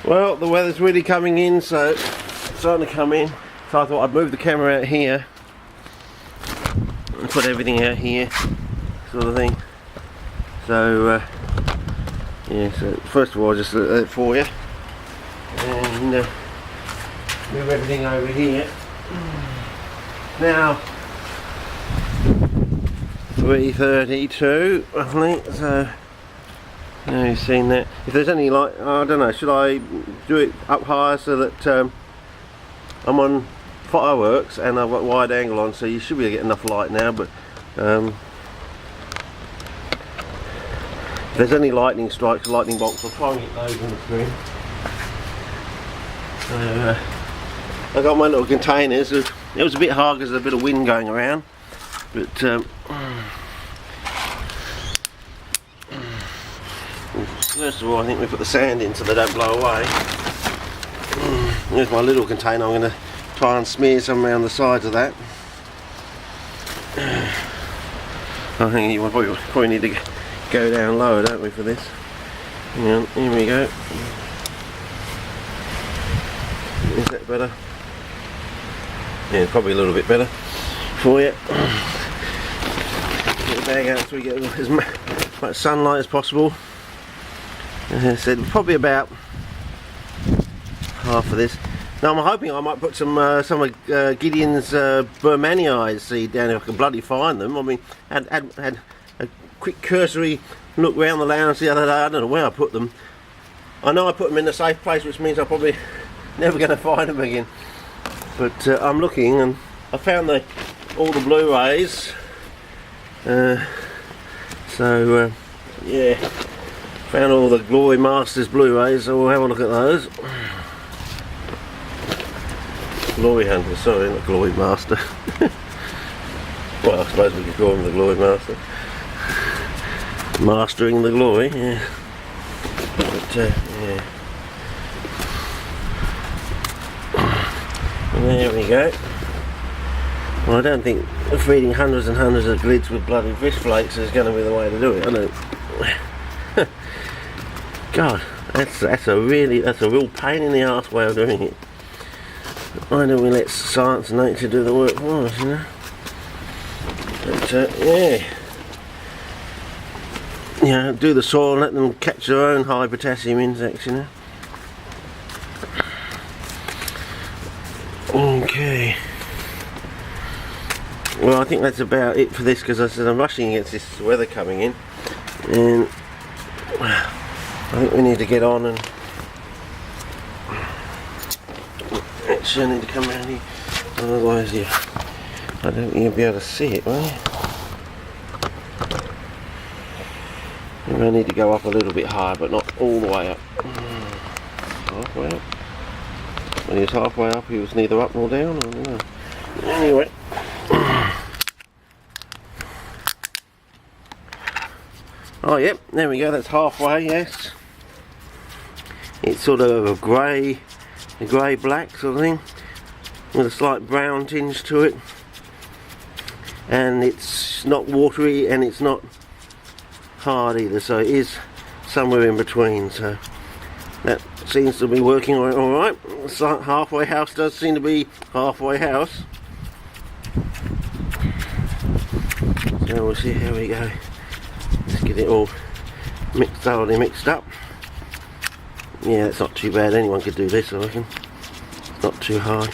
Well, the weather's really coming in, so it's starting to come in. So I thought I'd move the camera out here and put everything out here, sort of thing. So yeah, so first of all I'll just look at it for you and move everything over here. Now 3:32 roughly, so now you've seen that. If there's any light, I don't know, should I do it up higher so that I'm on fireworks and I've got wide angle on, so you should be able to get enough light now, but if there's any lightning strikes, lightning bolts, I'll try and get those on the screen. So I got my little containers. It was a bit hard because there's a bit of wind going around, but first of all I think we put the sand in so they don't blow away. Here's my little container. I'm going to try and smear some around the sides of that. I think you probably need to go down lower, don't we, for this? Here we go. Is that better? Yeah, probably a little bit better for you. Get the bag out so we get as much sunlight as possible. As I said, probably about half of this. Now I'm hoping I might put some of Gideon's Burmanii seed down if I can bloody find them. I mean, had a quick cursory look around the lounge the other day. I don't know where I put them. I know I put them in a safe place, which means I'm probably never going to find them again. But I'm looking, and I found all the Blu-rays. Yeah, found all the Glory Masters Blu-rays, so we'll have a look at those. Glory Hunter, sorry, not Glory Master. Well, I suppose we could call him the Glory Master. Mastering the glory, yeah. But yeah. There we go. Well, I don't think feeding hundreds and hundreds of glids with bloody fish flakes is going to be the way to do it. I don't. God, that's a real pain in the arse way of doing it. Why don't we let science and nature do the work for us, you know? But yeah. Yeah, do the soil and let them catch their own high potassium insects, you know. Okay. Well, I think that's about it for this, because I said I'm rushing against this weather coming in, and I think we need to get on and actually I need to come around here, otherwise I don't think you'll be able to see it, will you? I need to go up a little bit higher, but not all the way up. Halfway up. When he was halfway up, he was neither up nor down. I don't know. Anyway. Oh, yep, there we go. That's halfway. Yes. It's sort of a grey-black sort of thing, with a slight brown tinge to it, and it's not watery and it's not hard either, so it is somewhere in between, so that seems to be working alright. So halfway house does seem to be halfway house, so we'll see how we go. Let's get it all thoroughly mixed up. Yeah, it's not too bad, anyone could do this, I reckon. It's not too hard.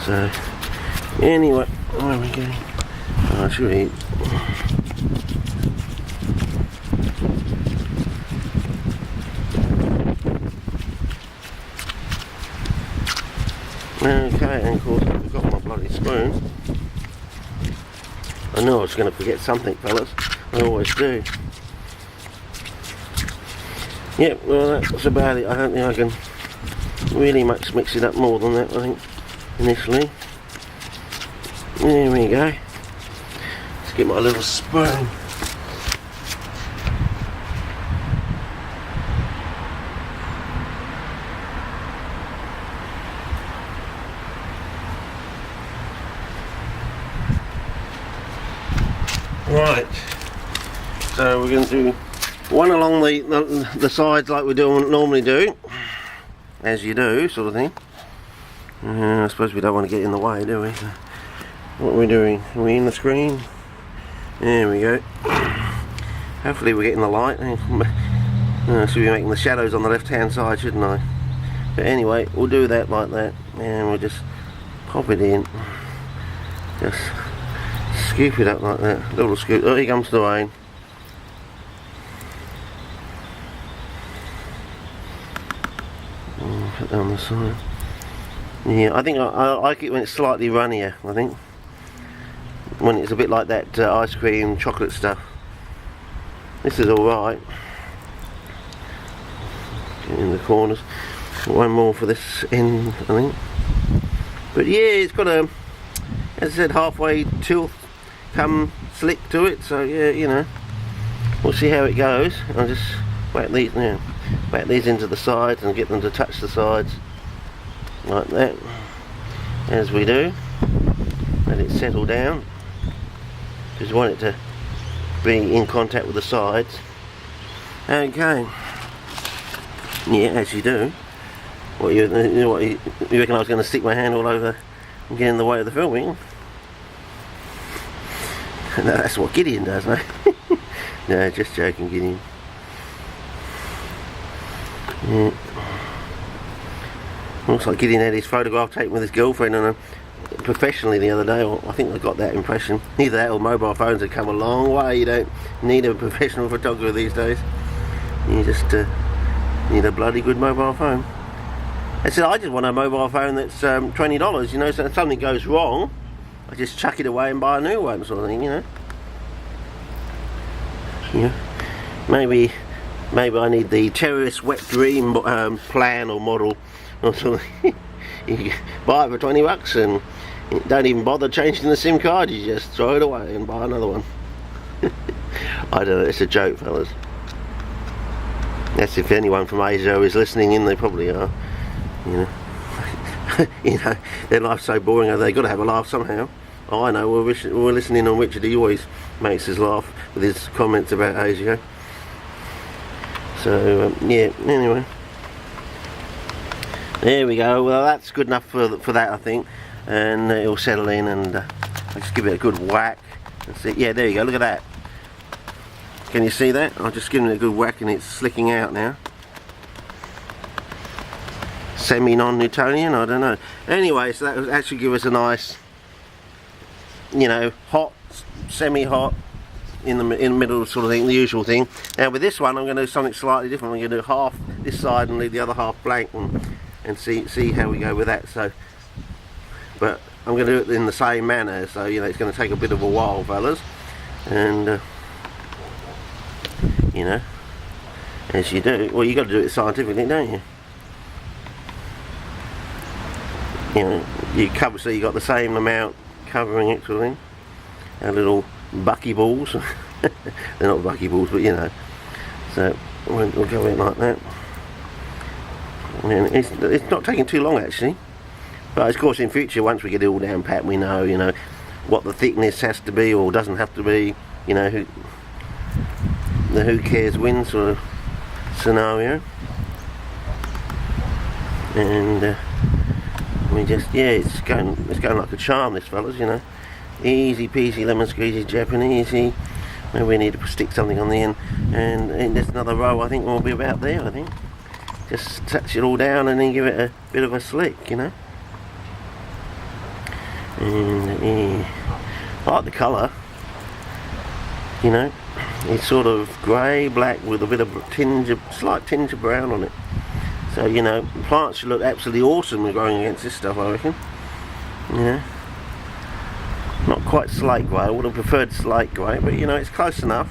So anyway, where are we going? Oh, should we eat? Okay, and of course I forgot my bloody spoon. I knew I was going to forget something, fellas. I always do. Yep, well that's about it. I don't think I can really much mix it up more than that, I think, initially. There we go. Let's get my little spoon. Right, so we're going to do one along the sides like we normally do, as you do, sort of thing. I suppose we don't want to get in the way, do we? So what are we doing? Are we in the screen? There we go. Hopefully we're getting the light. I should be making the shadows on the left hand side, shouldn't I? But anyway, we'll do that like that, and we'll just pop it in. Just scoop it up like that. Little scoop. Oh, here comes the rain. Put that on the side. Yeah, I think I like it when it's slightly runnier, I think. When it's a bit like that ice cream chocolate stuff. This is alright. Get in the corners. One more for this end, I think. But yeah, it's got a, as I said, halfway tilt come slick to it, so yeah, you know, we'll see how it goes. I'll just whack these, whack these into the sides and get them to touch the sides like that, as we do. Let it settle down, because you want it to be in contact with the sides. Okay. Yeah, as you do. What you reckon I was going to stick my hand all over and get in the way of the filming? No, that's what Gideon does, mate. No, just joking, Gideon. Yeah. Looks like Gideon had his photograph taken with his girlfriend professionally the other day, or I think I got that impression. Either that or mobile phones have come a long way. You don't need a professional photographer these days. You just need a bloody good mobile phone. I said, I just want a mobile phone that's $20, you know, so if something goes wrong, I just chuck it away and buy a new one, sort of thing, you know. Yeah. Maybe I need the terrorist wet dream plan or model or something. You buy it for $20 and you don't even bother changing the SIM card, you just throw it away and buy another one. I don't know, it's a joke, fellas. That's if anyone from Asia is listening in, they probably are. You know, you know, their life's so boring, they've got to have a laugh somehow. Oh, I know, we're listening on Richard. He always makes us laugh with his comments about Asia. So, yeah, anyway. There we go. Well, that's good enough for that, I think. And it'll settle in, and I'll just give it a good whack. And see. Yeah, there you go, look at that. Can you see that? I'll just give it a good whack and it's slicking out now. Semi-non-Newtonian, I don't know. Anyway, so that will actually give us a nice, you know, hot, semi-hot, in the middle sort of thing, the usual thing. Now with this one, I'm going to do something slightly different. I'm going to do half this side and leave the other half blank, and see how we go with that. So, but I'm going to do it in the same manner. So you know, it's going to take a bit of a while, fellas, and you know, as you do. Well, you got to do it scientifically, don't you? You know, you cover, so you got the same amount covering it, sort of thing. Our little buckyballs. They're not buckyballs, but you know. So we'll go in like that. And it's not taking too long actually. But of course, in future, once we get it all down pat, we know, you know, what the thickness has to be or doesn't have to be. You know, the who cares wins sort of scenario. And we just, yeah, it's going like a charm, this, fellas, you know. Easy peasy lemon squeezy Japanesey. Maybe we need to stick something on the end, and there's another row. I think we'll be about there. I think just touch it all down and then give it a bit of a slick, you know. And yeah, I like the colour. You know, it's sort of grey black with a bit of slight tinge of brown on it. So, you know, plants should look absolutely awesome growing against this stuff, I reckon. Yeah. Not quite slate grey, I would have preferred slate grey, but you know, it's close enough.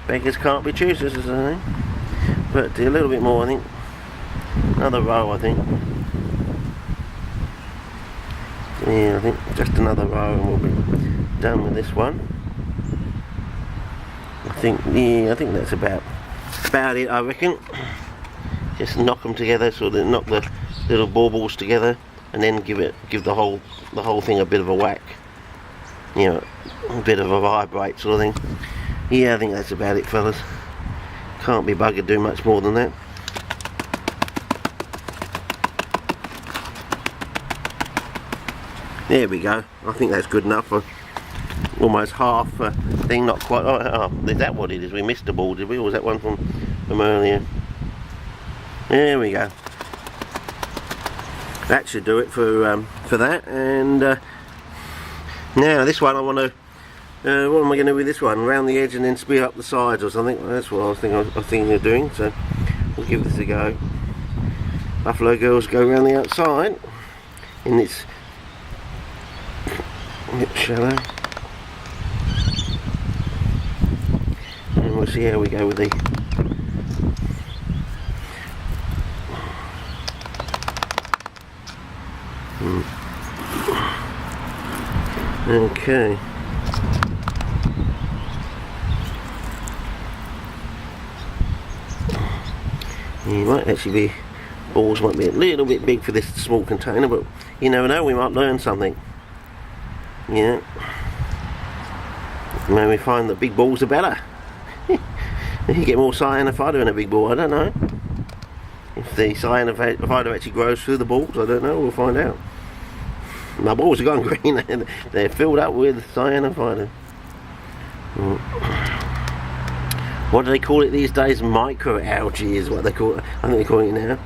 Beggars can't be choosers, as I think. But a little bit more, I think. Another row, I think. Yeah, I think just another row and we'll be done with this one. I think that's about it, I reckon. Just knock them together, sort of knock the little baubles together, and then give the whole thing a bit of a whack. You know, a bit of a vibrate sort of thing. Yeah, I think that's about it, fellas. Can't be buggered doing much more than that. There we go. I think that's good enough for almost half thing, not quite. Oh, is that what it is? We missed the ball, did we? Or was that one from earlier? There we go. That should do it for that. And now this one I want to. What am I going to do with this one? Around the edge and then spear up the sides or something. That's what I was thinking of doing. So we'll give this a go. Buffalo girls go around the outside in this lip shallow. And we'll see how we go with the okay. You might actually be, balls might be a little bit big for this small container, but you never know, we might learn something. Yeah. Maybe find that big balls are better. You get more cyanofider in a big ball, I don't know. If the cyanofider actually grows through the balls, I don't know, we'll find out. My balls are gone green, they're filled up with cyanofider. What do they call it these days? Microalgae is what they call it. I think they're calling it now.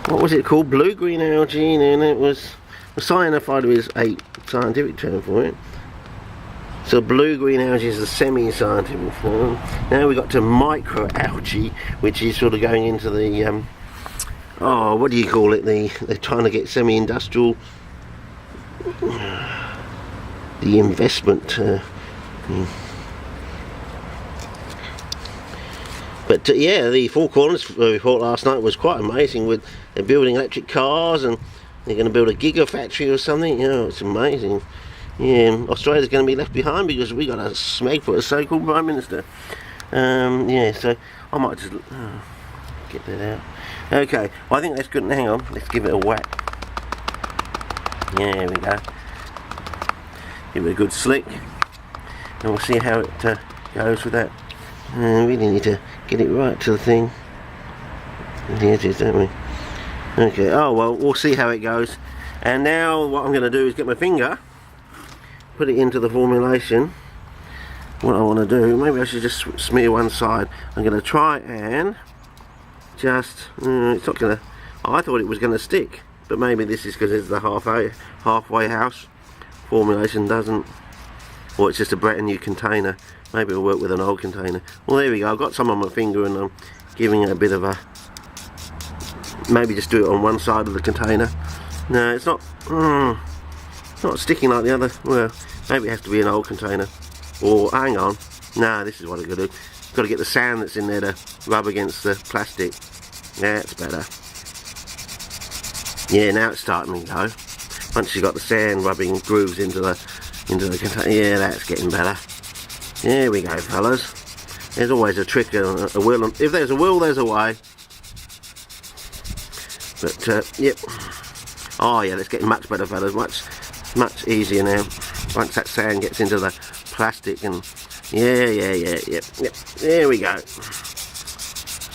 What was it called? Blue-green algae, and it was... cyanofider is a scientific term for it. So blue-green algae is the semi-scientific form. Now we got to microalgae, which is sort of going into the... oh, what do you call it? They're trying to get semi-industrial... the investment... But yeah, the Four Corners report last night was quite amazing. With they're building electric cars and they're going to build a gigafactory or something. You know, it's amazing. Yeah, Australia's going to be left behind because we got a smeg for a so-called Prime Minister. Yeah, so I might just get that out. Okay, well, I think that's good. Hang on, let's give it a whack. Yeah, there we go. Give it a good slick, and we'll see how it goes with that. Really need to get it right to the thing. The edges, don't we? Okay, oh well, we'll see how it goes. And now what I'm going to do is get my finger, put it into the formulation. What I want to do, maybe I should just smear one side. I'm going to try and just, it's not going to, I thought it was going to stick. But maybe this is because it's the halfway house formulation doesn't, or it's just a brand new container. Maybe it'll work with an old container. Well, there we go. I've got some on my finger and I'm giving it a bit of a... Maybe just do it on one side of the container. No, it's not sticking like the other. Well, maybe it has to be an old container. Or, hang on. No, this is what I've got to do. Got to get the sand that's in there to rub against the plastic. That's better. Yeah, now it's starting to go. Once you've got the sand rubbing grooves into the container. Yeah, that's getting better. There we go, fellas. There's always a trick, a will. If there's a will, there's a way. But yep. Oh yeah, that's getting much better, fellas. Much easier now. Once that sand gets into the plastic and yep. There we go.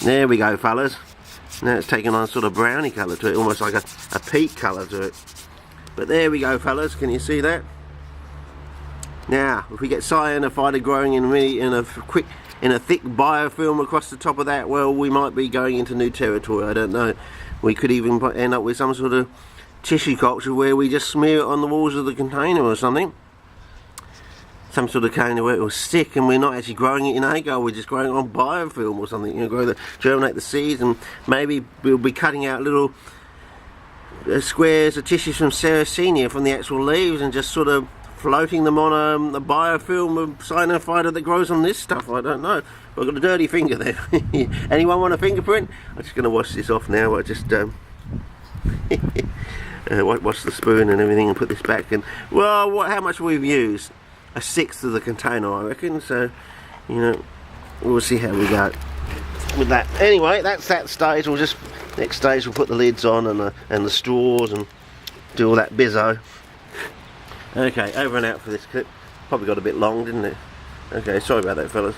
There we go, fellas. Now it's taking on a sort of brownie colour to it, almost like a peat colour to it. But there we go, fellas. Can you see that? Now, if we get cyanofider growing in a thick biofilm across the top of that, well, we might be going into new territory. I don't know. We could even end up with some sort of tissue culture where we just smear it on the walls of the container or something. Some sort of container where it will stick, and we're not actually growing it in agar. We're just growing it on biofilm or something. You know, germinate the seeds, and maybe we'll be cutting out little squares of tissues from Sarracenia from the actual leaves and just sort of floating them on a biofilm of cyanofider that grows on this stuff. I don't know. I've got a dirty finger there. Anyone want a fingerprint? I'm just going to wash this off now. I just wash the spoon and everything and put this back. And well, how much we've used? 1/6 of the container, I reckon. So, you know, we'll see how we go with that. Anyway, that's that stage. Next stage we'll put the lids on and the straws and do all that bizzo. Okay, over and out for this clip. Probably got a bit long, didn't it? Okay, sorry about that, fellas.